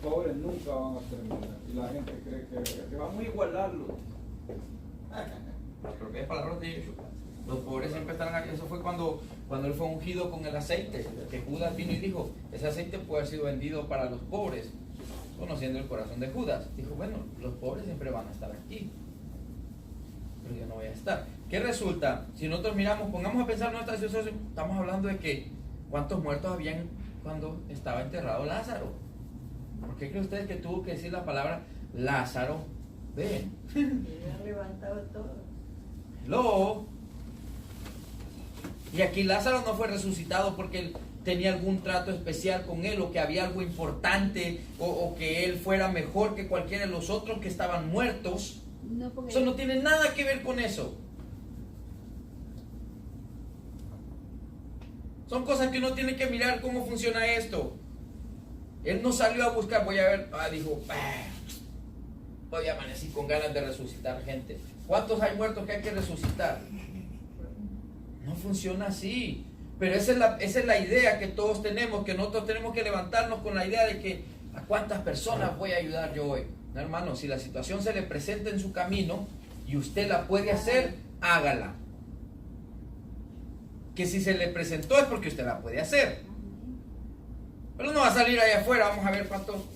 pobres nunca van a terminar. Y la gente cree que vamos a igualarlos. Las propias palabras de Yeshua. Los pobres siempre estarán aquí. Eso fue cuando él fue ungido con el aceite. Que Judas vino y dijo, ese aceite puede haber sido vendido para los pobres. Conociendo el corazón de Judas. Dijo, bueno, los pobres siempre van a estar aquí. Pero yo no voy a estar. ¿Qué resulta? Si nosotros miramos, pongamos a pensar nuestra situación, estamos hablando de que ¿cuántos muertos habían cuando estaba enterrado Lázaro? ¿Por qué creen ustedes que tuvo que decir la palabra Lázaro? Ven. Han levantado todo. Hello. Y aquí Lázaro no fue resucitado porque él tenía algún trato especial con él, o que había algo importante, o que él fuera mejor que cualquiera de los otros que estaban muertos. No, porque Eso no tiene nada que ver con eso. Son cosas que uno tiene que mirar cómo funciona esto. Él no salió a buscar, voy a ver, dijo, hoy amanecí con ganas de resucitar gente. ¿Cuántos hay muertos que hay que resucitar? No funciona así. Pero esa es la idea que todos tenemos, que nosotros tenemos que levantarnos con la idea de que ¿a cuántas personas voy a ayudar yo hoy? No, hermano, si la situación se le presenta en su camino y usted la puede hacer, hágala. Que si se le presentó es porque usted la puede hacer. Pero no va a salir allá afuera, vamos a ver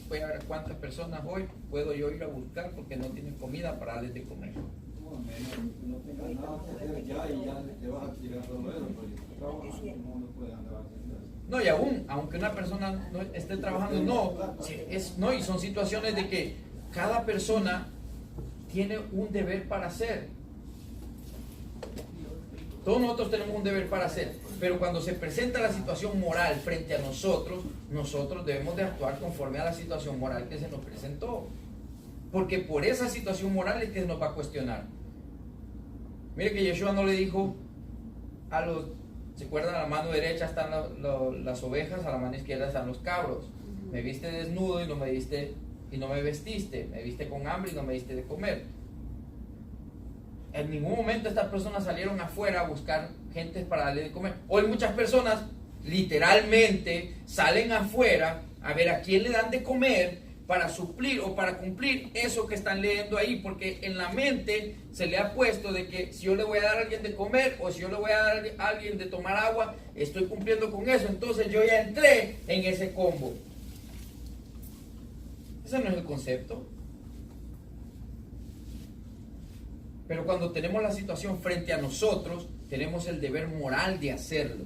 voy a ver cuántas personas hoy puedo yo ir a buscar porque no tienen comida para darles de comer. No tengas nada que hacer ya y ya te vas a tirar todo eso, porque tú trabajas, no puedes andar haciendo eso. No, y aunque una persona no esté trabajando, no, y son situaciones de que cada persona tiene un deber para hacer. Todos nosotros tenemos un deber para hacer, pero cuando se presenta la situación moral frente a nosotros, nosotros debemos de actuar conforme a la situación moral que se nos presentó. Porque por esa situación moral es que se nos va a cuestionar. Mire que Yeshua no le dijo a los, ¿se acuerdan? A la mano derecha están las ovejas, a la mano izquierda están los cabros. Me viste desnudo y no me vestiste. Me viste con hambre y no me diste de comer. En ningún momento estas personas salieron afuera a buscar gente para darle de comer. Hoy muchas personas literalmente salen afuera a ver a quién le dan de comer para suplir o para cumplir eso que están leyendo ahí, porque en la mente se le ha puesto de que si yo le voy a dar a alguien de comer o si yo le voy a dar a alguien de tomar agua, estoy cumpliendo con eso, entonces yo ya entré en ese combo. Ese no es el concepto. Pero cuando tenemos la situación frente a nosotros, tenemos el deber moral de hacerlo.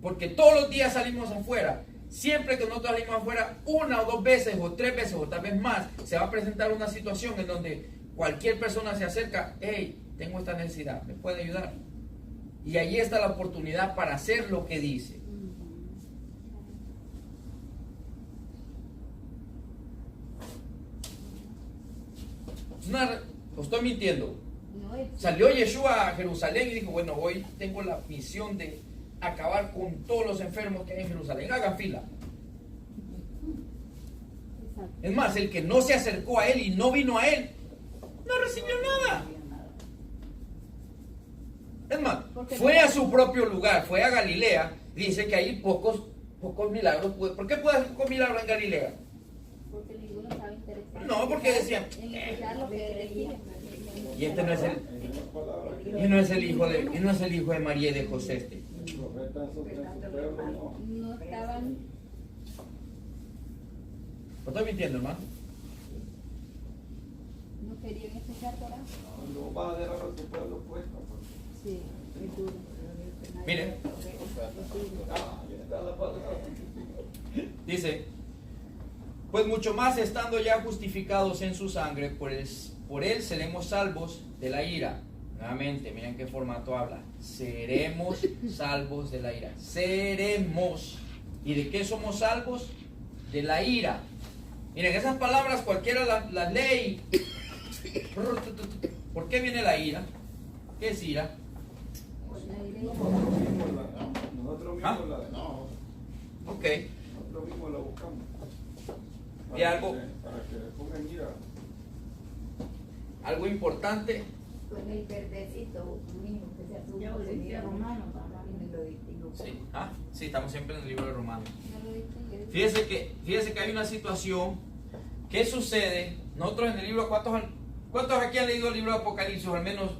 Porque todos los días salimos afuera. Siempre que nosotros salimos afuera, una o dos veces o tres veces o tal vez más, se va a presentar una situación en donde cualquier persona se acerca, hey, tengo esta necesidad, ¿me puede ayudar? Y ahí está la oportunidad para hacer lo que dice. ¿O estoy mintiendo? Salió Yeshua a Jerusalén y dijo, bueno, hoy tengo la misión de acabar con todos los enfermos que hay en Jerusalén. Hagan fila. Es más, el que no se acercó a él y no vino a él, no recibió nada. Es más, fue a su propio lugar, fue a Galilea. Dice que hay pocos milagros. ¿Por qué puede haber pocos milagros en Galilea? Porque ninguno estaba interesado. No, porque decían, y este no es el hijo de María y de José. No estaban. ¿No estoy mintiendo, hermano? No querían escuchar Torah. No vas a dejar a tu pueblo puesto. Sí, es duro. Miren, dice, pues mucho más estando ya justificados en su sangre, por él seremos salvos de la ira. Nuevamente, miren qué formato habla. Seremos salvos de la ira. Seremos. ¿Y de qué somos salvos? De la ira. Miren, esas palabras cualquiera las lee. ¿Por qué viene la ira? ¿Qué es ira? Nosotros mismos Ok. nosotros mismos la buscamos. Y algo, Para que le pongan ira. algo importante. Con el verdecito, un hijo que se asumió de mi hermano, lo distingo. Sí, sí, estamos siempre en el libro de Romanos. No lo distingue. Fíjese que hay una situación. ¿Qué sucede? Nosotros en el libro, ¿cuántos aquí han leído el libro de Apocalipsis? O al menos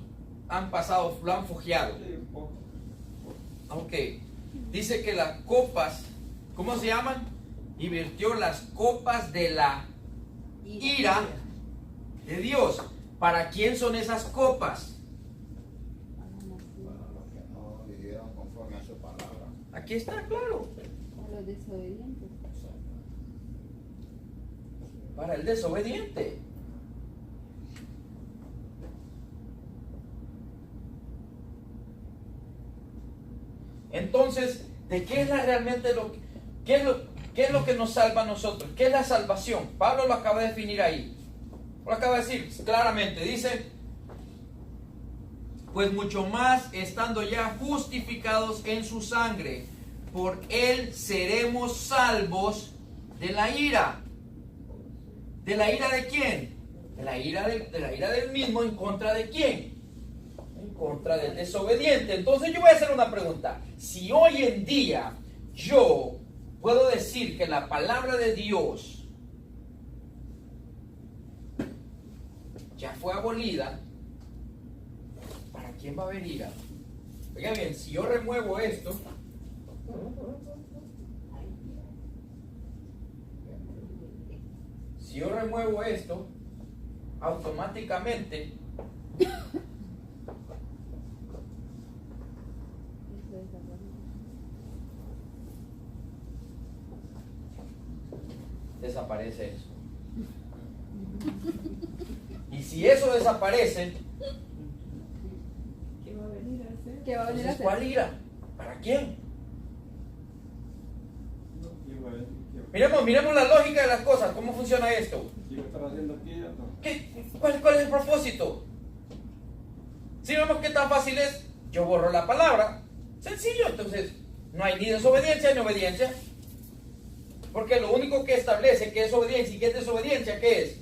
han pasado, lo han fojeado. Sí, un poco. Ok. Dice que las copas, ¿cómo se llaman? Y vertió las copas de la ira de Dios. ¿Para quién son esas copas? Bueno, los que no vivieron conforme a su palabra. Aquí está claro. A los desobedientes. Para el desobediente. Entonces, ¿de qué es realmente qué es lo que nos salva a nosotros? ¿Qué es la salvación? Pablo lo acaba de definir ahí. Lo acaba de decir claramente. Dice, pues mucho más estando ya justificados en su sangre, por él seremos salvos de la ira. ¿De la ira de quién? De la ira del mismo. ¿En contra de quién? En contra del desobediente. Entonces yo voy a hacer una pregunta. Si hoy en día yo puedo decir que la palabra de Dios ya fue abolida, ¿para quién va a haber ira? Oiga bien, si yo remuevo esto, automáticamente desaparece eso. Y si eso desaparece, ¿Qué va a venir a hacer? ¿Qué va a venir a entonces, hacer? ¿cuál ira? ¿Para quién? ¿Qué Miremos la lógica de las cosas. ¿Cómo funciona esto? va a estar haciendo aquí? No. ¿Cuál es el propósito? Si vemos qué tan fácil es, yo borro la palabra. Sencillo, entonces no hay ni desobediencia ni obediencia. Porque lo único que establece qué es obediencia y qué es desobediencia, ¿qué es?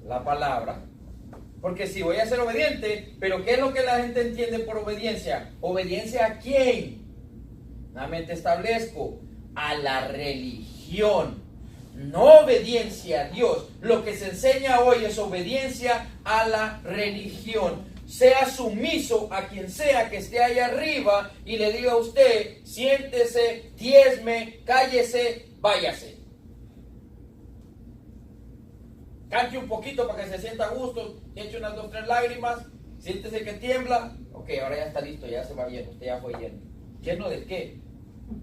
La palabra. Porque si voy a ser obediente, pero ¿qué es lo que la gente entiende por obediencia? ¿Obediencia a quién? Nuevamente establezco, a la religión, no obediencia a Dios. Lo que se enseña hoy es obediencia a la religión. Sea sumiso a quien sea que esté ahí arriba y le diga a usted, siéntese, diezme, cállese, váyase. Cante un poquito para que se sienta a gusto, eche unas 2 o 3 lágrimas, siéntese que tiembla. Ok, ahora ya está listo, ya se va bien, usted ya fue lleno. ¿Lleno de qué?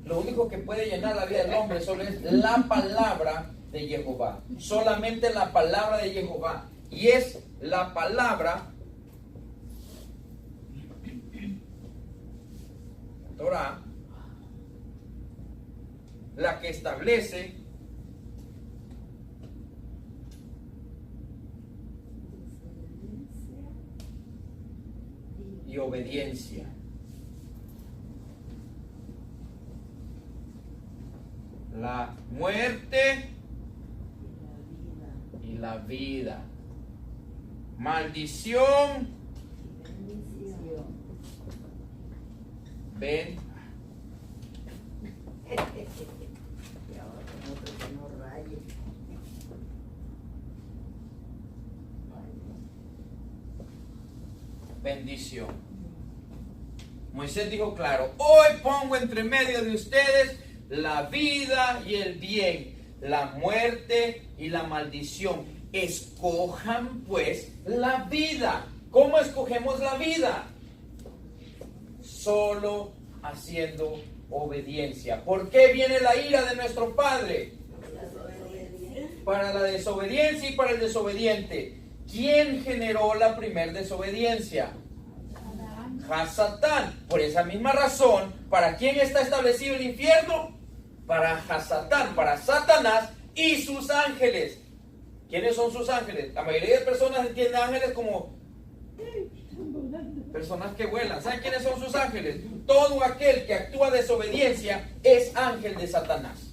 Lo único que puede llenar la vida del hombre solo es la palabra de Jehová. Solamente la palabra de Jehová. Y es la palabra Torah la que establece y obediencia. La muerte y la vida. Maldición. Ven. Y ahora otro que no raye. Bendición. Moisés dijo claro, hoy pongo entre medio de ustedes la vida y el bien, la muerte y la maldición. Escojan pues la vida. ¿Cómo escogemos la vida? Solo haciendo obediencia. ¿Por qué viene la ira de nuestro Padre? Para la desobediencia y para el desobediente. ¿Quién generó la primer desobediencia? Hasatán. Por esa misma razón, ¿para quién está establecido el infierno? Para Hasatán, para Satanás y sus ángeles. ¿Quiénes son sus ángeles? La mayoría de personas entienden ángeles como personas que vuelan. ¿Saben quiénes son sus ángeles? Todo aquel que actúa desobediencia es ángel de Satanás.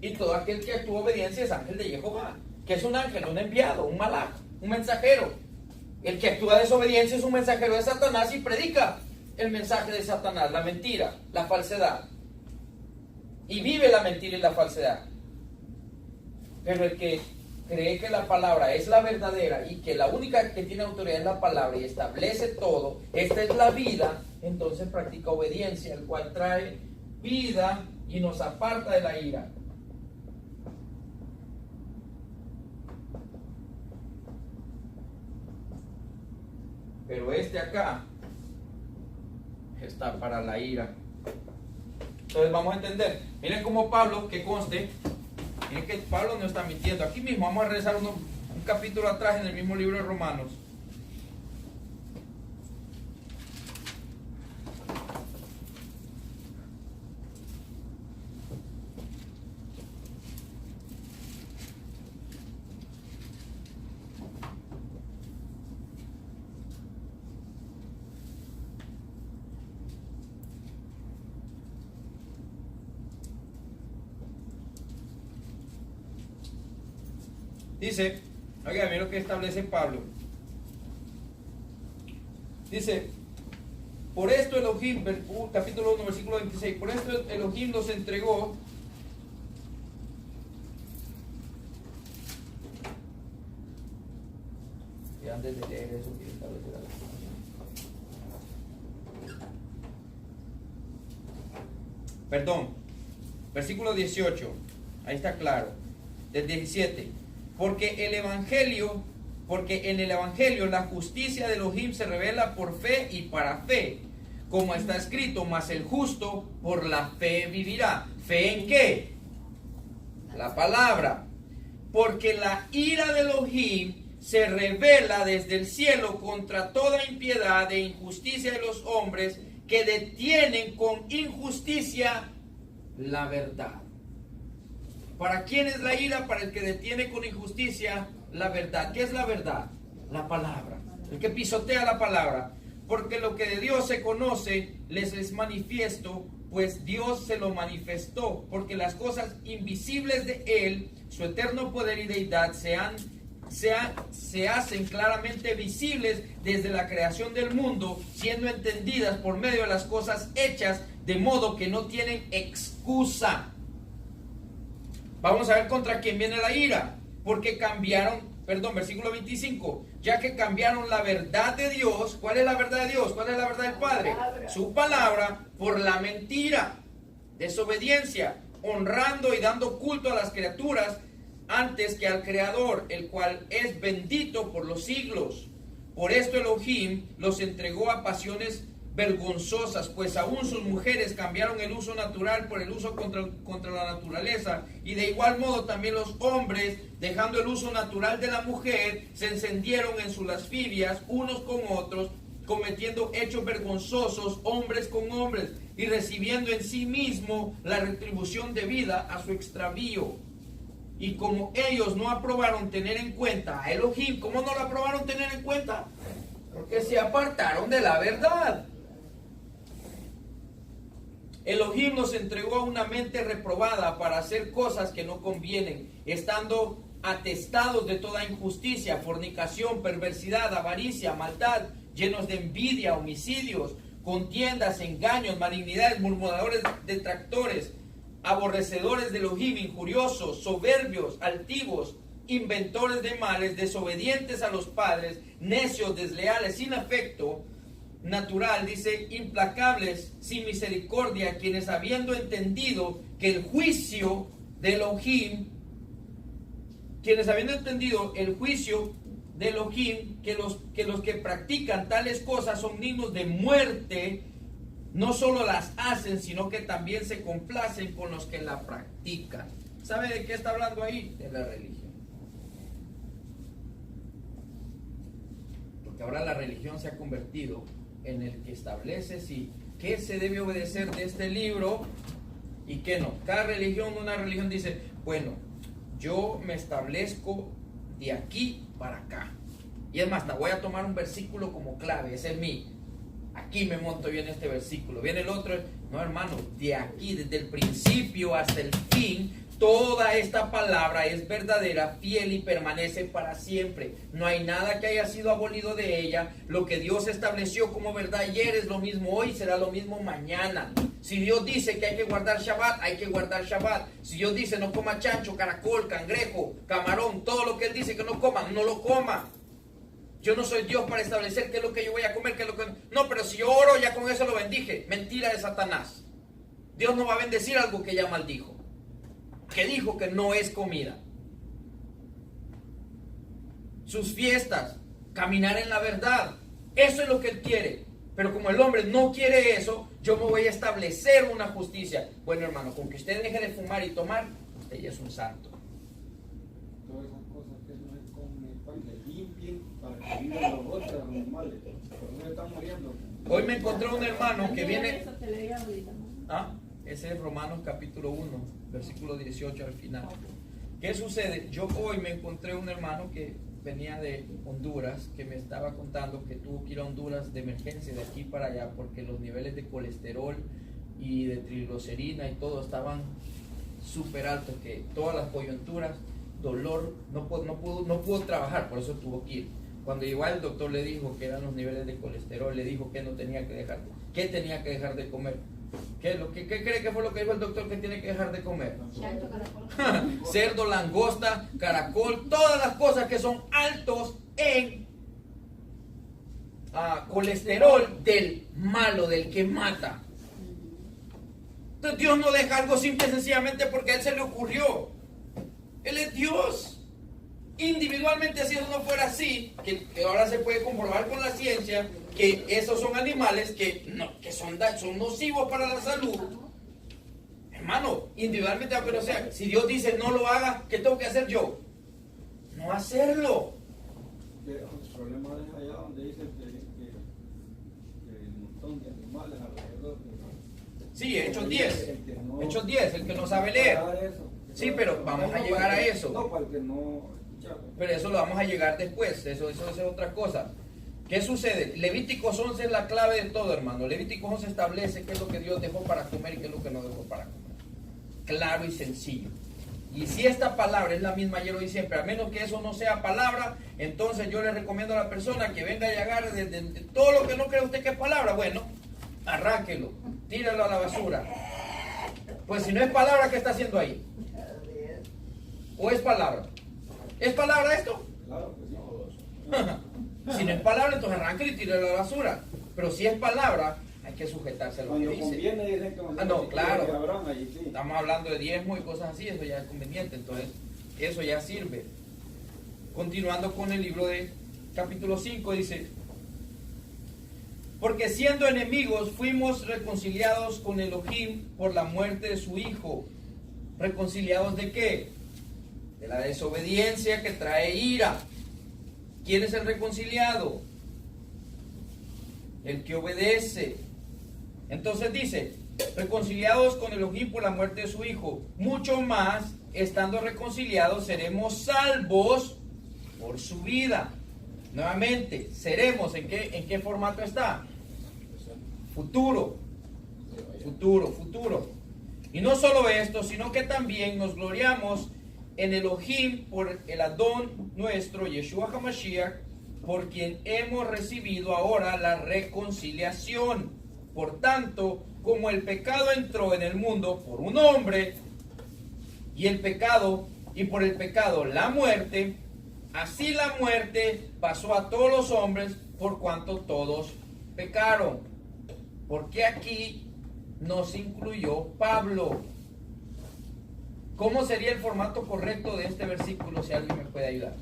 Y todo aquel que actúa obediencia es ángel de Jehová. Que es un ángel, un enviado, un malach, un mensajero. El que actúa desobediencia es un mensajero de Satanás y predica el mensaje de Satanás, la mentira, la falsedad. Y vive la mentira y la falsedad. Pero el que cree que la palabra es la verdadera y que la única que tiene autoridad es la palabra y establece todo, esta es la vida, entonces practica obediencia, el cual trae vida y nos aparta de la ira. Pero este acá está para la ira. Entonces vamos a entender. Miren cómo Pablo, que conste, miren que Pablo no está mintiendo. Aquí mismo vamos a regresar un capítulo atrás en el mismo libro de Romanos. Dice, oiga, miren lo que establece Pablo. Dice, por esto Elohim, capítulo 1, versículo 26, por esto Elohim los entregó y antes de leer eso quiero establecer algo. Perdón, versículo 18, ahí está claro, del 17. Porque en el Evangelio la justicia de Elohim se revela por fe y para fe, como está escrito, mas el justo por la fe vivirá. ¿Fe en qué? La palabra. Porque la ira de Elohim se revela desde el cielo contra toda impiedad e injusticia de los hombres que detienen con injusticia la verdad. ¿Para quién es la ira? Para el que detiene con injusticia la verdad. ¿Qué es la verdad? La palabra. El que pisotea la palabra. Porque lo que de Dios se conoce les es manifiesto, pues Dios se lo manifestó. Porque las cosas invisibles de Él, su eterno poder y deidad, se hacen claramente visibles desde la creación del mundo, siendo entendidas por medio de las cosas hechas, de modo que no tienen excusa. Vamos a ver contra quién viene la ira. Porque versículo 25. Ya que cambiaron la verdad de Dios. ¿Cuál es la verdad de Dios? ¿Cuál es la verdad del Padre? Su palabra por la mentira. Desobediencia. Honrando y dando culto a las criaturas antes que al Creador, el cual es bendito por los siglos. Por esto Elohim los entregó a pasiones vergonzosas, pues aún sus mujeres cambiaron el uso natural por el uso contra la naturaleza, y de igual modo también los hombres, dejando el uso natural de la mujer, se encendieron en sus lascivias unos con otros, cometiendo hechos vergonzosos hombres con hombres, y recibiendo en sí mismo la retribución debida a su extravío. Y como ellos no aprobaron tener en cuenta a Elohim, ¿cómo no lo aprobaron tener en cuenta? Porque se apartaron de la verdad. Elohim nos entregó a una mente reprobada para hacer cosas que no convienen, estando atestados de toda injusticia, fornicación, perversidad, avaricia, maldad, llenos de envidia, homicidios, contiendas, engaños, malignidades, murmuradores, detractores, aborrecedores de Elohim, injuriosos, soberbios, altivos, inventores de males, desobedientes a los padres, necios, desleales, sin afecto natural, dice, implacables, sin misericordia, quienes habiendo entendido que el juicio de Elohim, que los que practican tales cosas son dignos de muerte, no solo las hacen, sino que también se complacen con los que la practican. ¿Sabe de qué está hablando ahí? De la religión. Porque ahora la religión se ha convertido en el que establece si qué se debe obedecer de este libro y qué no. Cada religión, una religión dice, bueno, yo me establezco de aquí para acá. Y es más, te voy a tomar un versículo como clave, ese es mi. Aquí me monto yo en este versículo. Viene el otro, no hermano, de aquí, desde el principio hasta el fin, Toda esta palabra es verdadera, fiel y permanece para siempre. No hay nada que haya sido abolido de ella. Lo que Dios estableció como verdad ayer es lo mismo hoy, será lo mismo mañana. Si Dios dice que hay que guardar Shabbat, hay que guardar Shabbat. Si Dios dice no coma chancho, caracol, cangrejo, camarón, todo lo que Él dice que no coma, no lo coma. Yo no soy Dios para establecer qué es lo que yo voy a comer, qué es lo que... No, pero si yo oro, ya con eso lo bendije. Mentira de Satanás. Dios no va a bendecir algo que ya maldijo. Que dijo que no es comida. Sus fiestas, caminar en la verdad. Eso es lo que Él quiere. Pero como el hombre no quiere eso, yo me voy a establecer una justicia. Bueno, hermano, con que usted deje de fumar y tomar, usted ya es un santo. Todas esas cosas que no se comen, para que limpien, para que vivan los otros animales. Pero no están muriendo. Hoy me encontré un hermano que viene... Eso te leí ahorita, ¿no? ¿Ah? Ese es Romanos capítulo 1, versículo 18 al final. ¿Qué sucede? Yo hoy me encontré un hermano que venía de Honduras, que me estaba contando que tuvo que ir a Honduras de emergencia de aquí para allá porque los niveles de colesterol y de triglicerina y todo estaban súper altos, que todas las coyunturas, dolor, no pudo trabajar, por eso tuvo que ir. Cuando llegó el doctor le dijo que eran los niveles de colesterol, le dijo que no tenía que dejar, que tenía que dejar de comer. ¿Qué cree que fue lo que dijo el doctor que tiene que dejar de comer? Chancho, caracol. Cerdo, langosta, caracol, todas las cosas que son altos en colesterol del malo, del que mata. Entonces Dios no deja algo simple sencillamente porque a Él se le ocurrió. Él es Dios. Individualmente, si eso no fuera así, que ahora se puede comprobar con la ciencia que esos son animales que son nocivos para la salud. Hermano, individualmente, pero o sea, si Dios dice no lo haga, ¿qué tengo que hacer yo? No hacerlo. El problema es allá donde dice que un montón de animales alrededor. Sí, Hechos 10. Hechos 10, el que no sabe leer. Sí, pero vamos a llegar a eso. No, para el que no... Pero eso lo vamos a llegar después, eso es otra cosa. ¿Qué sucede? Levíticos 11 es la clave de todo, hermano. Levíticos 11 establece qué es lo que Dios dejó para comer y qué es lo que no dejó para comer. Claro y sencillo. Y si esta palabra es la misma ayer, hoy y siempre, a menos que eso no sea palabra, entonces yo le recomiendo a la persona que venga y agarre de todo lo que no cree usted que es palabra, bueno, arránquelo, tíralo a la basura. Pues si no es palabra, ¿qué está haciendo ahí? ¿O es palabra? ¿Es palabra esto? Claro que sí. Si no es palabra, entonces arranque y tíralo a la basura. Pero si es palabra, hay que sujetarse a lo que Cuando dice. conviene dicen que No, claro. de Abraham, allí sí. Estamos hablando de diezmo y cosas así, eso ya es conveniente, entonces eso ya sirve. Continuando con el libro de capítulo 5, dice: porque siendo enemigos fuimos reconciliados con Elohim por la muerte de su Hijo. ¿Reconciliados de qué? De la desobediencia que trae ira. ¿Quién es el reconciliado? El que obedece. Entonces dice, reconciliados con Elohim por la muerte de su Hijo. Mucho más, estando reconciliados, seremos salvos por su vida. Nuevamente, seremos, ¿en qué formato está? Futuro. Futuro. Y no solo esto, sino que también nos gloriamos en Elohim por el Adón nuestro, Yeshua HaMashiach, por quien hemos recibido ahora la reconciliación. Por tanto, como el pecado entró en el mundo por un hombre, y por el pecado la muerte, así la muerte pasó a todos los hombres por cuanto todos pecaron. Porque aquí no se incluyó Pablo. ¿Cómo sería el formato correcto de este versículo si alguien me puede ayudar?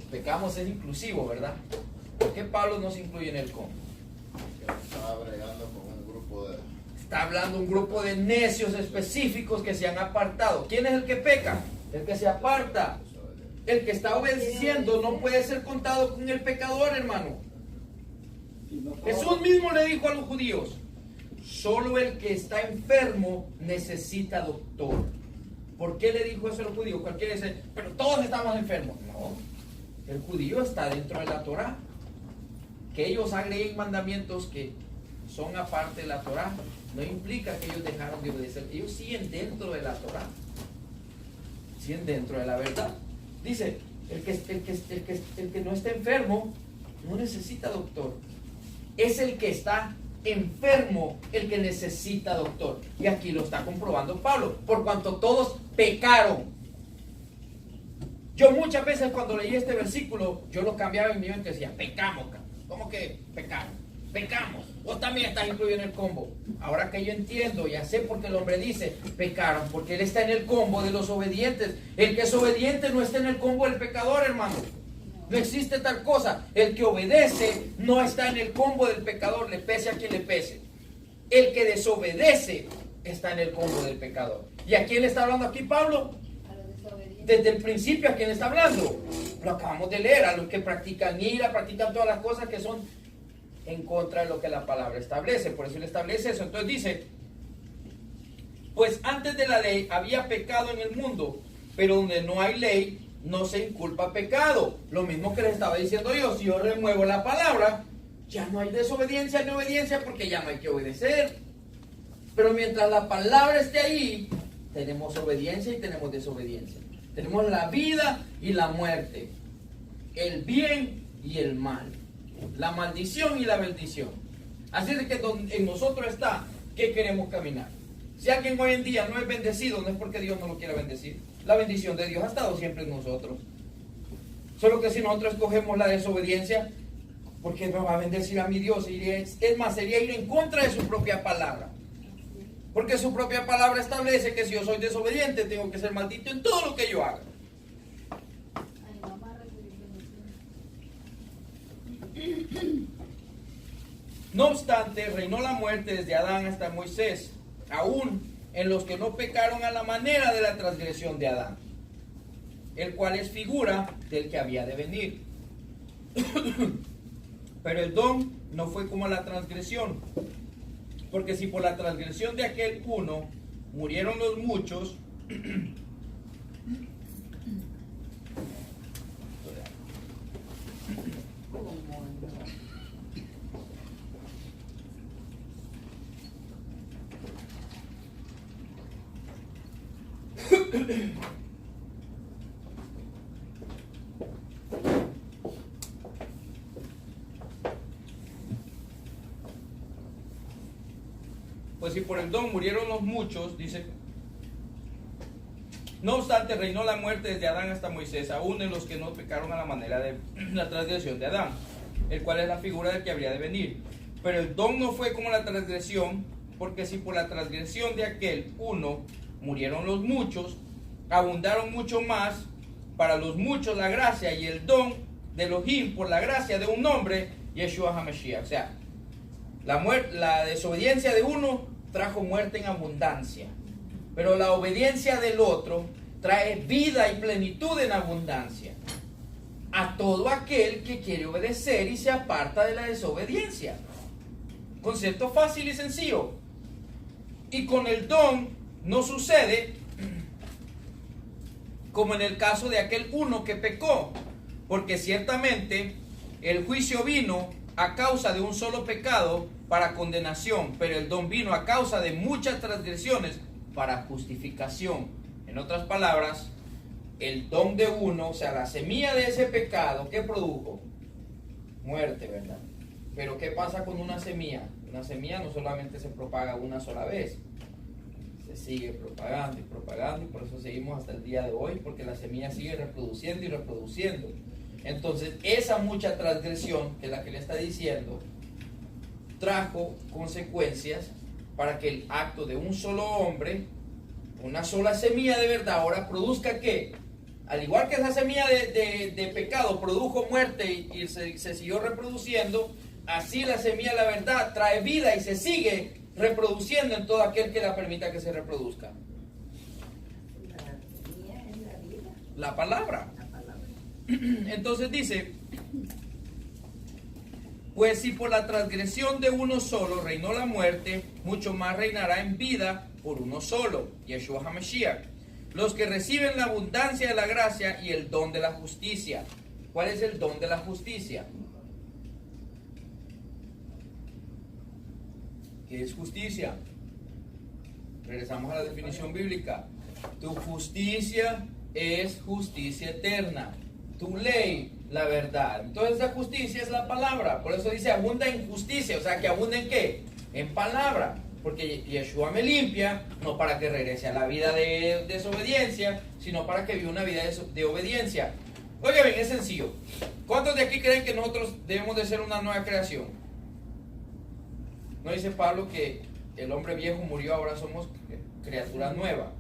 Pecamos es inclusivo, ¿verdad? ¿Por qué Pablo no se incluye en el cómo? Estaba bregando con un grupo de... Está hablando un grupo de necios específicos que se han apartado. ¿Quién es el que peca? El que se aparta. El que está obedeciendo no puede ser contado con el pecador, hermano. Jesús mismo le dijo a los judíos: solo el que está enfermo necesita doctor. ¿Por qué le dijo eso a los judíos? Cualquiera dice, pero todos estamos enfermos. No, el judío está dentro de la Torah. Que ellos agreguen mandamientos que son aparte de la Torá, no implica que ellos dejaron de obedecer. Ellos siguen dentro de la Torá, siguen dentro de la verdad. Dice, el que no está enfermo no necesita doctor. Es el que está enfermo el que necesita doctor. Y aquí lo está comprobando Pablo. Por cuanto todos pecaron. Yo muchas veces cuando leí este versículo, yo lo cambiaba en mi mente y decía, pecamos. ¿Cómo que pecamos? Pecamos. Vos también estás incluido en el combo. Ahora que yo entiendo, ya sé por qué el hombre dice pecaron, porque él está en el combo de los obedientes. El que es obediente no está en el combo del pecador, hermano. No existe tal cosa. El que obedece no está en el combo del pecador, le pese a quien le pese. El que desobedece está en el combo del pecador. ¿Y a quién le está hablando aquí Pablo? A los desobedientes. Desde el principio, ¿a quién le está hablando? Lo acabamos de leer, a los que practican ira, practican todas las cosas que son en contra de lo que la palabra establece. Por eso él establece eso. Entonces dice, pues antes de la ley había pecado en el mundo, pero donde no hay ley no se inculpa pecado. Lo mismo que les estaba diciendo yo, si yo remuevo la palabra, ya no hay desobediencia ni obediencia porque ya no hay que obedecer. Pero mientras la palabra esté ahí, tenemos obediencia y tenemos desobediencia. Tenemos la vida y la muerte, el bien y el mal, la maldición y la bendición. Así de que en nosotros está que queremos caminar. Si alguien hoy en día no es bendecido, no es porque Dios no lo quiera bendecir. La bendición de Dios ha estado siempre en nosotros. Solo que si nosotros escogemos la desobediencia, porque me va a bendecir a mi Dios, es más, sería ir en contra de su propia palabra. Porque su propia palabra establece que si yo soy desobediente, tengo que ser maldito en todo lo que yo haga. Ay, mamá, recibir bendición. No obstante, reinó la muerte desde Adán hasta Moisés, aún en los que no pecaron a la manera de la transgresión de Adán, el cual es figura del que había de venir. Pero el don no fue como la transgresión, porque si por la transgresión de aquel uno murieron los muchos, pues si por el don murieron los muchos, dice, no obstante reinó la muerte desde Adán hasta Moisés, aún en los que no pecaron a la manera de la transgresión de Adán, el cual es la figura del que habría de venir. Pero el don no fue como la transgresión, porque si por la transgresión de aquel uno murieron los muchos, abundaron mucho más para los muchos la gracia y el don de Elohim por la gracia de un hombre, Yeshua HaMashiach. O sea, la desobediencia de uno trajo muerte en abundancia, pero la obediencia del otro trae vida y plenitud en abundancia a todo aquel que quiere obedecer y se aparta de la desobediencia. Concepto fácil y sencillo. Y con el don no sucede como en el caso de aquel uno que pecó, porque ciertamente el juicio vino a causa de un solo pecado para condenación, pero el don vino a causa de muchas transgresiones para justificación. En otras palabras, el don de uno, o sea, la semilla de ese pecado, ¿qué produjo? Muerte, ¿verdad? Pero ¿qué pasa con una semilla? Una semilla no solamente se propaga una sola vez, se sigue propagando y propagando, y por eso seguimos hasta el día de hoy, porque la semilla sigue reproduciendo y reproduciendo. Entonces, esa mucha transgresión, que es la que le está diciendo, trajo consecuencias para que el acto de un solo hombre, una sola semilla de verdad, ahora produzca ¿qué? Al igual que esa semilla de pecado produjo muerte y se siguió reproduciendo, así la semilla de la verdad trae vida y se sigue reproduciendo en todo aquel que la permita que se reproduzca. La semilla es la vida, La palabra. la palabra. Entonces dice, pues si por la transgresión de uno solo reinó la muerte, mucho más reinará en vida por uno solo, Yeshua HaMashiach, los que reciben la abundancia de la gracia y el don de la justicia. ¿Cuál es el don de la justicia? ¿Qué es justicia? Regresamos a la definición bíblica. Tu justicia es justicia eterna. Tu ley, la verdad. Entonces la justicia es la palabra. Por eso dice abunda en justicia. O sea, que abunda en ¿qué? En palabra. Porque Yeshua me limpia, no para que regrese a la vida de desobediencia, sino para que viva una vida de obediencia. Oye, bien, es sencillo. ¿Cuántos de aquí creen que nosotros debemos de ser una nueva creación? ¿No dice Pablo que el hombre viejo murió, ahora somos criatura nueva?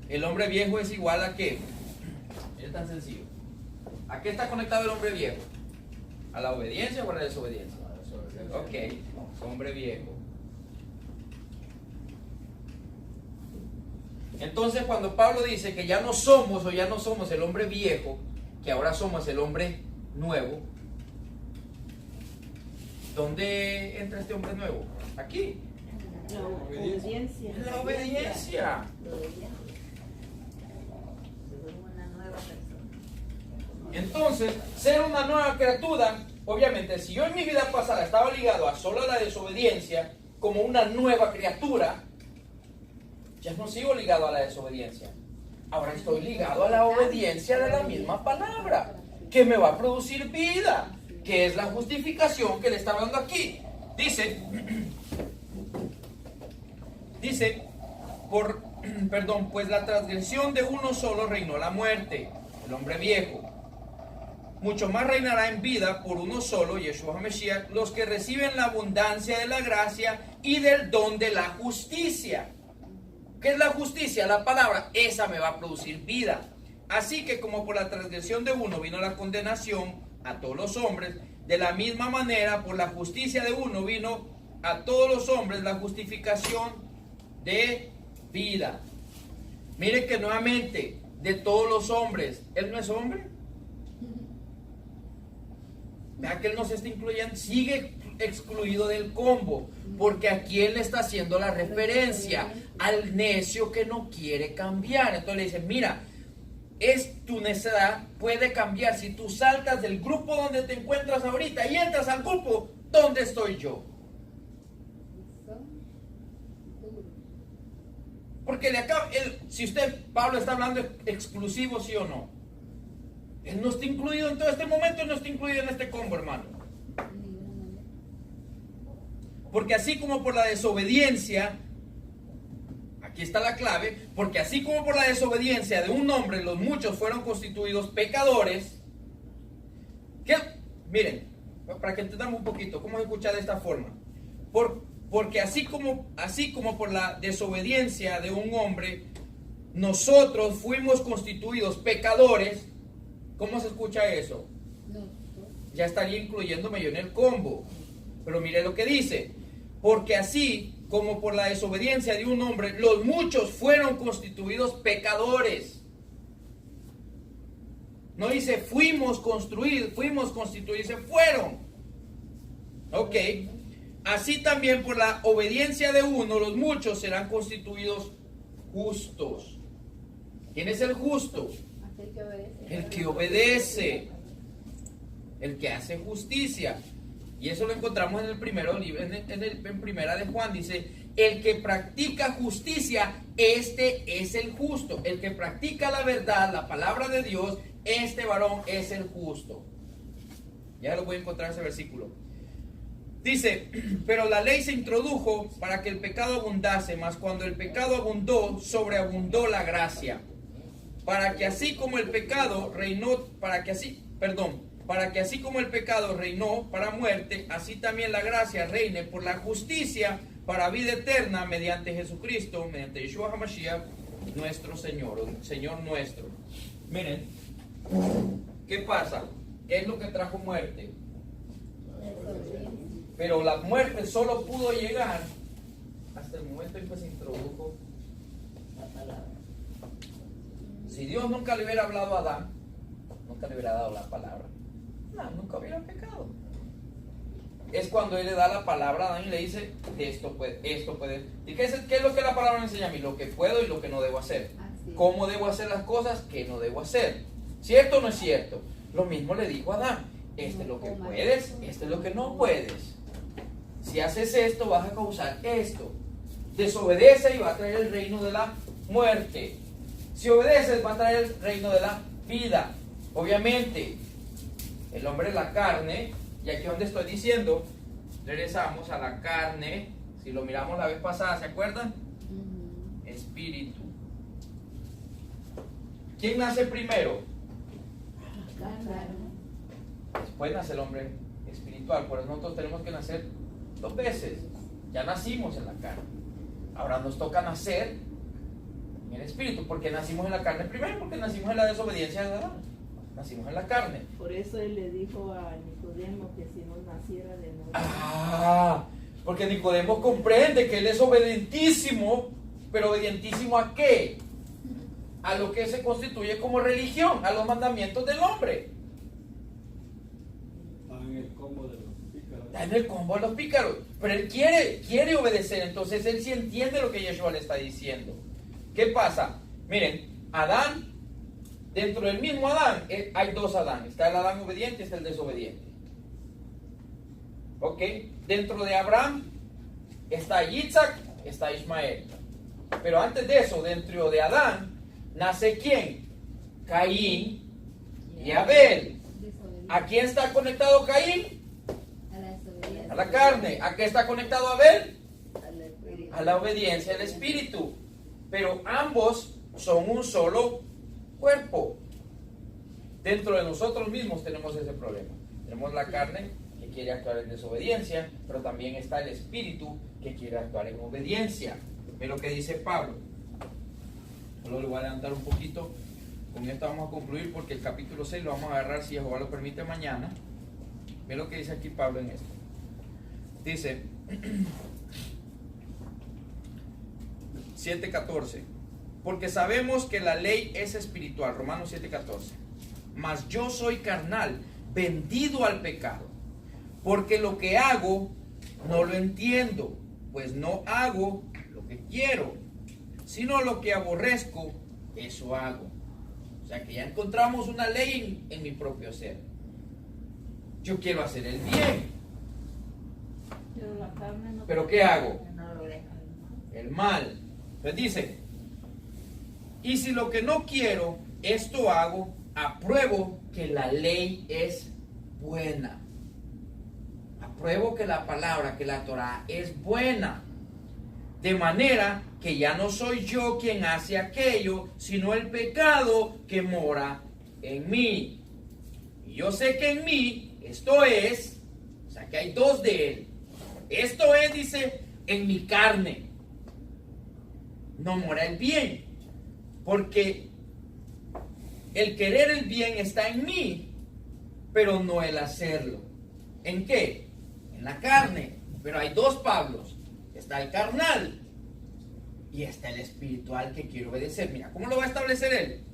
El hombre viejo es igual a ¿qué? Es tan sencillo. ¿A qué está conectado el hombre viejo? ¿A la obediencia o a la desobediencia? Ok, hombre viejo. Entonces cuando Pablo dice que ya no somos el hombre viejo, que ahora somos el hombre nuevo, ¿dónde entra este hombre nuevo? Aquí. La obediencia. En la obediencia. Una nueva persona. Entonces, ser una nueva criatura, obviamente, si yo en mi vida pasada estaba ligado a solo la desobediencia, como una nueva criatura, ya no sigo ligado a la desobediencia. Ahora estoy ligado a la obediencia de la misma palabra, que me va a producir vida, que es la justificación que le está hablando aquí. Dice, pues la transgresión de uno solo reinó la muerte, el hombre viejo. Mucho más reinará en vida por uno solo, Yeshua HaMashiach, los que reciben la abundancia de la gracia y del don de la justicia. ¿Qué es la justicia? La palabra, esa me va a producir vida. Así que como por la transgresión de uno vino la condenación a todos los hombres, de la misma manera por la justicia de uno vino a todos los hombres la justificación de vida. Miren que nuevamente, de todos los hombres, ¿él no es hombre? Vea que él no se está incluyendo, sigue excluido del combo, porque aquí él le está haciendo la referencia al necio que no quiere cambiar. Entonces le dicen, mira, tu necedad puede cambiar si tú saltas del grupo donde te encuentras ahorita y entras al grupo donde estoy yo. Porque si Pablo está hablando exclusivo, sí o no, él no está incluido en todo este momento, no está incluido en este combo, hermano. Porque así como por la desobediencia, aquí está la clave, porque así como por la desobediencia de un hombre los muchos fueron constituidos pecadores, miren, para que entendamos un poquito, ¿cómo se escucha de esta forma? Porque así como por la desobediencia de un hombre, nosotros fuimos constituidos pecadores. ¿Cómo se escucha eso? Ya estaría incluyéndome yo en el combo. Pero mire lo que dice. Porque así como por la desobediencia de un hombre, los muchos fueron constituidos pecadores. No dice fuimos constituidos, dice fueron. Ok. Así también por la obediencia de uno, los muchos serán constituidos justos. ¿Quién es el justo? El que obedece, el que hace justicia. Y eso lo encontramos en el primero libro, en primera de Juan, dice, el que practica justicia, este es el justo. El que practica la verdad, la palabra de Dios, este varón es el justo. Ya lo voy a encontrar ese versículo. Dice, pero la ley se introdujo para que el pecado abundase, mas cuando el pecado abundó, sobreabundó la gracia. Para que así como el pecado reinó para muerte, así también la gracia reine por la justicia para vida eterna mediante Jesucristo, mediante Yeshua HaMashiach, nuestro Señor, Señor nuestro. Miren, ¿qué pasa? ¿Qué es lo que trajo muerte? Pero la muerte solo pudo llegar hasta el momento en que se introdujo la palabra. Si Dios nunca le hubiera hablado a Adán, nunca le hubiera dado la palabra, nunca hubiera pecado. Es cuando Él le da la palabra a Adán y le dice, esto puede. ¿Y qué es lo que la palabra me enseña a mí? Lo que puedo y lo que no debo hacer. ¿Cómo debo hacer las cosas? ¿Qué no debo hacer? ¿Cierto o no es cierto? Lo mismo le dijo a Adán. Esto es lo que puedes, esto es lo que no puedes. Si haces esto, vas a causar esto. Desobedece y va a traer el reino de la muerte. Si obedeces, va a traer el reino de la vida. Obviamente, el hombre es la carne, y aquí donde estoy diciendo, regresamos a la carne. Si lo miramos la vez pasada, ¿se acuerdan? Espíritu. ¿Quién nace primero? Después nace el hombre espiritual. Por eso nosotros tenemos que nacer 2 veces. Ya nacimos en la carne. Ahora nos toca nacer en el espíritu. ¿Por qué nacimos en la carne primero? Porque nacimos en la desobediencia de Adán. Nacimos en la carne. Por eso él le dijo a Nicodemo que si no naciera de nuevo. Porque Nicodemo comprende que él es obedientísimo. ¿Pero obedientísimo a qué? A lo que se constituye como religión, a los mandamientos del hombre. Está en el combo de los pícaros. Está en el combo de los pícaros. Pero él quiere obedecer. Entonces él sí entiende lo que Yeshua le está diciendo. ¿Qué pasa? Miren, Adán, dentro del mismo Adán, hay 2 Adán. Está el Adán obediente y está el desobediente. ¿Ok? Dentro de Abraham está Isaac, está Ismael. Pero antes de eso, dentro de Adán, nace ¿quién? Caín y Abel. ¿A quién está conectado Caín? A la desobediencia. A la carne. ¿A qué está conectado Abel? Al espíritu. A la obediencia del espíritu. Pero ambos son un solo cuerpo. Dentro de nosotros mismos tenemos ese problema. Tenemos la carne que quiere actuar en desobediencia, pero también está el espíritu que quiere actuar en obediencia. Ve lo que dice Pablo. Solo le voy a adelantar un poquito. Con esto vamos a concluir porque el capítulo 6 lo vamos a agarrar, si Jehová lo permite, mañana. Ve lo que dice aquí Pablo en esto. Dice 7:14. Porque sabemos que la ley es espiritual. Romanos 7:14. Mas yo soy carnal, vendido al pecado. Porque lo que hago no lo entiendo, pues no hago lo que quiero, sino lo que aborrezco, eso hago. O sea que ya encontramos una ley en mi propio ser. Yo quiero hacer el bien, Pero la carne no. pero ¿qué hago? No lo deja. El mal. Entonces dice, y si lo que no quiero, esto hago, apruebo que la ley es buena. Apruebo que la palabra, que la Torah es buena. De manera que ya no soy yo quien hace aquello, sino el pecado que mora en mí. Y yo sé que en mí, esto es, o sea que hay 2 de él. Esto es, dice, en mi carne. No mora el bien. Porque el querer el bien está en mí, pero no el hacerlo. ¿En qué? En la carne. Pero hay 2 Pablos. Está el carnal y está el espiritual que quiere obedecer. Mira, ¿cómo lo va a establecer él?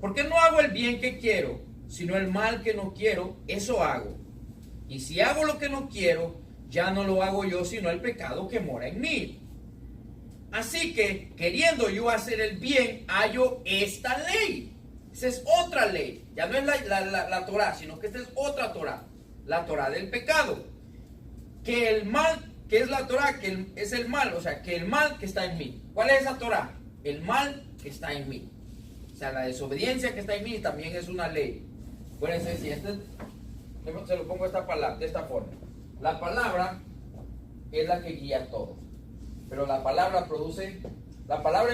Porque no hago el bien que quiero, sino el mal que no quiero, eso hago. Y si hago lo que no quiero, ya no lo hago yo, sino el pecado que mora en mí. Así que, queriendo yo hacer el bien, hallo esta ley. Esa es otra ley. Ya no es la Torah, sino que esta es otra Torah. La Torah del pecado. Que el mal, que es la Torah, que es el mal, o sea, que el mal que está en mí. ¿Cuál es esa Torah? El mal que está en mí. O sea, la desobediencia que está en mí también es una ley. Puede ser, si se lo pongo de esta forma. La palabra es la que guía todo. Pero la palabra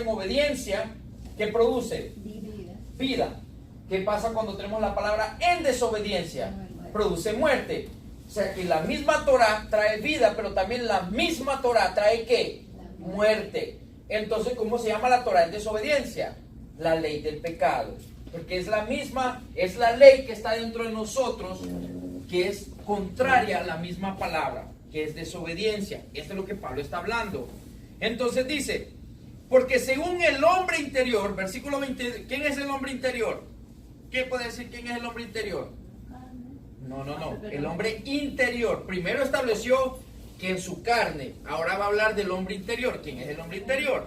en obediencia, ¿qué produce? Vida. Vida. ¿Qué pasa cuando tenemos la palabra en desobediencia? Produce muerte. O sea que la misma Torah trae vida, pero también la misma Torah trae ¿qué? Muerte. Entonces, ¿cómo se llama la Torah en desobediencia? La ley del pecado. Porque es la misma, es la ley que está dentro de nosotros, que es contraria a la misma palabra, que es desobediencia. Esto es lo que Pablo está hablando. Entonces dice, porque según el hombre interior, versículo 20, ¿quién es el hombre interior? ¿Quién puede decir quién es el hombre interior? No. El hombre interior. Primero estableció que en su carne. Ahora va a hablar del hombre interior. ¿Quién es el hombre interior?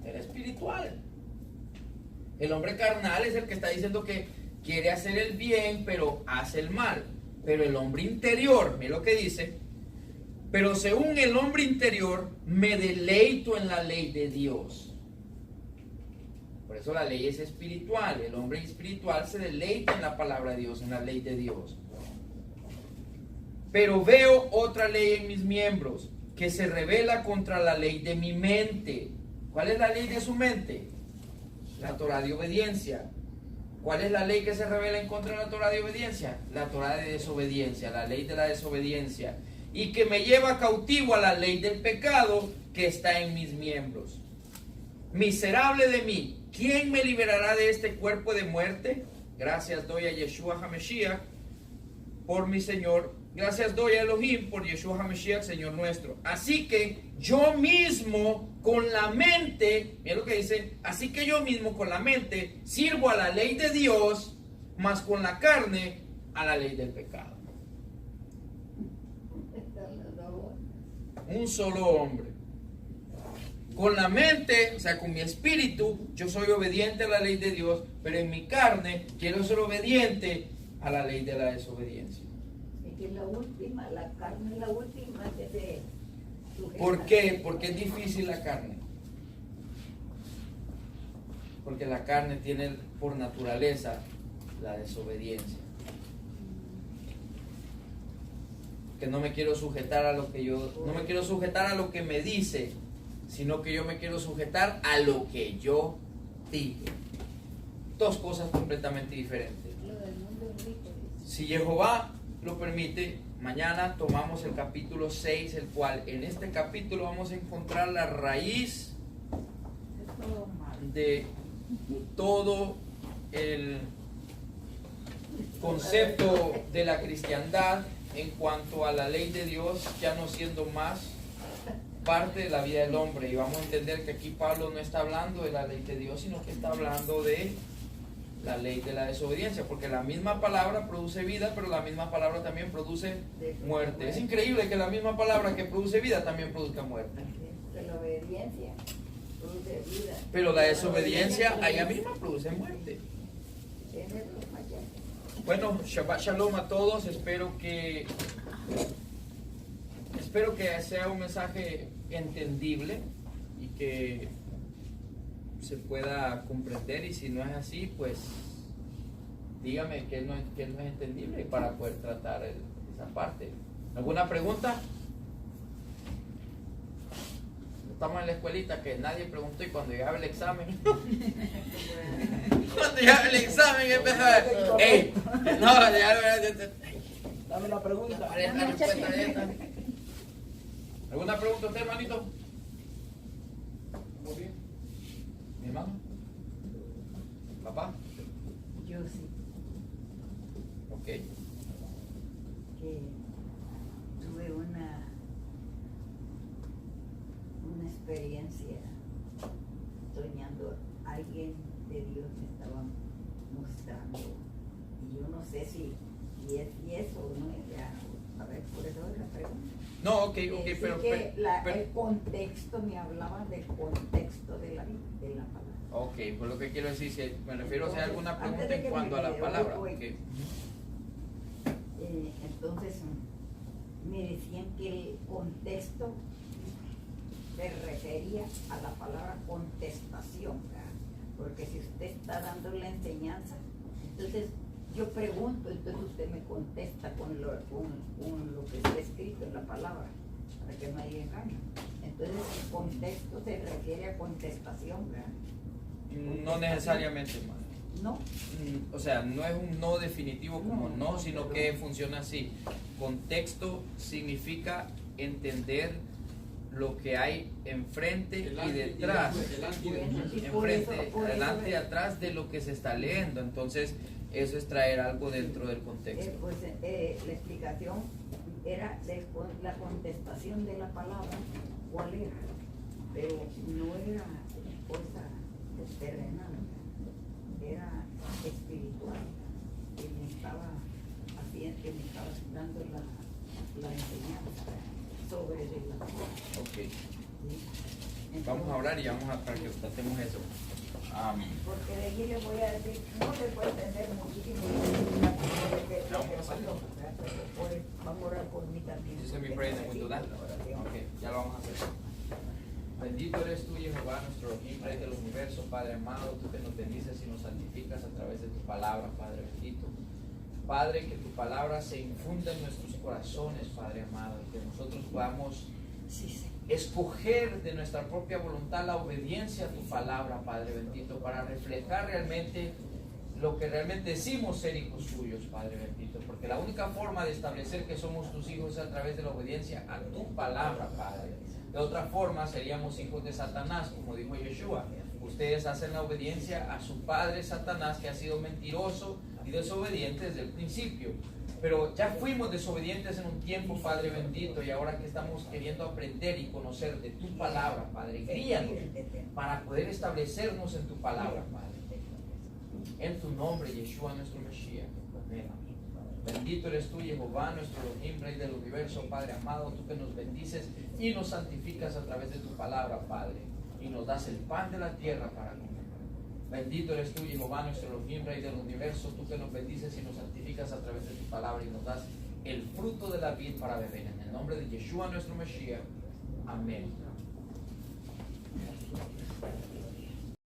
El espiritual. El hombre carnal es el que está diciendo que quiere hacer el bien, pero hace el mal. Pero el hombre interior, mira lo que dice, pero según el hombre interior me deleito en la ley de Dios. Por eso la ley es espiritual. El hombre espiritual se deleita en la palabra de Dios, en la ley de Dios. Pero veo otra ley en mis miembros que se revela contra la ley de mi mente. ¿Cuál es la ley de su mente? La Torah de obediencia. ¿Cuál es la ley que se revela en contra de la Torah de obediencia? La Torah de desobediencia, la ley de la desobediencia. Y que me lleva cautivo a la ley del pecado que está en mis miembros. Miserable de mí, ¿quién me liberará de este cuerpo de muerte? Gracias doy a Yeshua HaMashiach por mi Señor. Gracias doy a Elohim por Yeshua HaMashiach, Señor nuestro. Así que yo mismo con la mente, mira lo que dice, así que yo mismo con la mente sirvo a la ley de Dios, mas con la carne a la ley del pecado. Un solo hombre. Con la mente, o sea, con mi espíritu, yo soy obediente a la ley de Dios, pero en mi carne quiero ser obediente a la ley de la desobediencia. Es que la última, la carne es la última que se sujeta. ¿Por qué? Porque es difícil la carne. Porque la carne tiene por naturaleza la desobediencia. Que no me quiero sujetar a lo que no me quiero sujetar a lo que me dice, sino que yo me quiero sujetar a lo que yo dije. Dos cosas completamente diferentes. Lo del mundo es rico. Si Jehová lo permite, mañana tomamos el capítulo 6, el cual en este capítulo vamos a encontrar la raíz Es todo mal. de todo el concepto de la cristiandad en cuanto a la ley de Dios, ya no siendo más parte de la vida del hombre. Y vamos a entender que aquí Pablo no está hablando de la ley de Dios, sino que está hablando de la ley de la desobediencia, porque la misma palabra produce vida, pero la misma palabra también produce muerte. Es increíble que la misma palabra que produce vida también produzca muerte. De la obediencia produce vida. Pero la desobediencia a ella misma produce muerte. Tiene dos mayas. Bueno, Shabbat Shalom a todos. Espero que sea un mensaje entendible y que se pueda comprender, y si no es así, pues dígame que no es entendible para poder tratar esa parte. ¿Alguna pregunta? Estamos en la escuelita que nadie preguntó, y cuando llegaba el examen cuando llegaba el examen empezaba ¡ey! No, Dame la pregunta. ¿cuál es la respuesta de esta? ¿Alguna pregunta usted, hermanito? Muy bien. ¿Mi hermano? ¿Papá? Yo sí, Ok. que tuve una experiencia soñando. Alguien de Dios me estaba mostrando, y yo no sé si es eso o no es. Ya, a ver, por eso es la pregunta. No, ok, Sí pero que el contexto, me hablaba del contexto de la palabra. ok, pues lo que quiero decir, si me refiero a hacer alguna Antes pregunta de en que cuanto me a la quede, palabra. voy. Ok. Entonces me decían que el contexto se refería a la palabra contestación, ¿verdad? Porque si usted está dando la enseñanza, entonces yo pregunto, entonces usted me contesta con lo que está escrito en la palabra, para que no haya engaño. Entonces el contexto se refiere a contestación, ¿verdad? No necesariamente, hermano. No. O sea, no es un no definitivo como No, no, sino pero- que funciona así. Contexto significa entender lo que hay enfrente y Delante detrás. delante y Bueno, después. sí, por Enfrente, eso adelante y atrás de lo que se está leyendo. Entonces, eso es traer algo dentro del contexto. La explicación era la contestación de la palabra, cuál era, pero no era cosa terrenal, era espiritual, que me estaba haciendo, que me estaba dando la enseñanza sobre de la palabra. Ok. ¿Sí? Vamos a orar y vamos a para que tratemos eso. Amén. Porque de allí le voy a decir, no le puedo entender muchísimo. Ya vamos a hacerlo. Vamos a orar por mí también. Just let me pray and then we'll do that. Okay, ya lo vamos a hacer. Bendito eres tú, Jehová, nuestro Elohim, Rey del universo, Padre amado, tú que nos bendices y nos santificas a través de tu palabra, Padre bendito. Padre, que tu palabra se infunda en nuestros corazones, Padre amado, y que nosotros podamos escoger de nuestra propia voluntad la obediencia a tu palabra, Padre bendito, para reflejar realmente lo que realmente decimos ser hijos tuyos, Padre bendito, porque la única forma de establecer que somos tus hijos es a través de la obediencia a tu palabra, Padre. De otra forma seríamos hijos de Satanás, como dijo Yeshua. Ustedes hacen la obediencia a su padre Satanás, que ha sido mentiroso y desobediente desde el principio. Pero ya fuimos desobedientes en un tiempo, Padre bendito, y ahora que estamos queriendo aprender y conocer de tu palabra, Padre, guíanos para poder establecernos en tu palabra, Padre. En tu nombre, Yeshua, nuestro Mesías. Amén. Bendito eres tú, Jehová, nuestro Elohim, Rey del universo, Padre amado, tú que nos bendices y nos santificas a través de tu palabra, Padre, y nos das el pan de la tierra para comer. Bendito eres tú, Jehová, nuestro Elohim, Rey del universo, tú que nos bendices y nos santificas a través de tu palabra y nos das el fruto de la vid para beber. En el nombre de Yeshua, nuestro Mesías. Amén.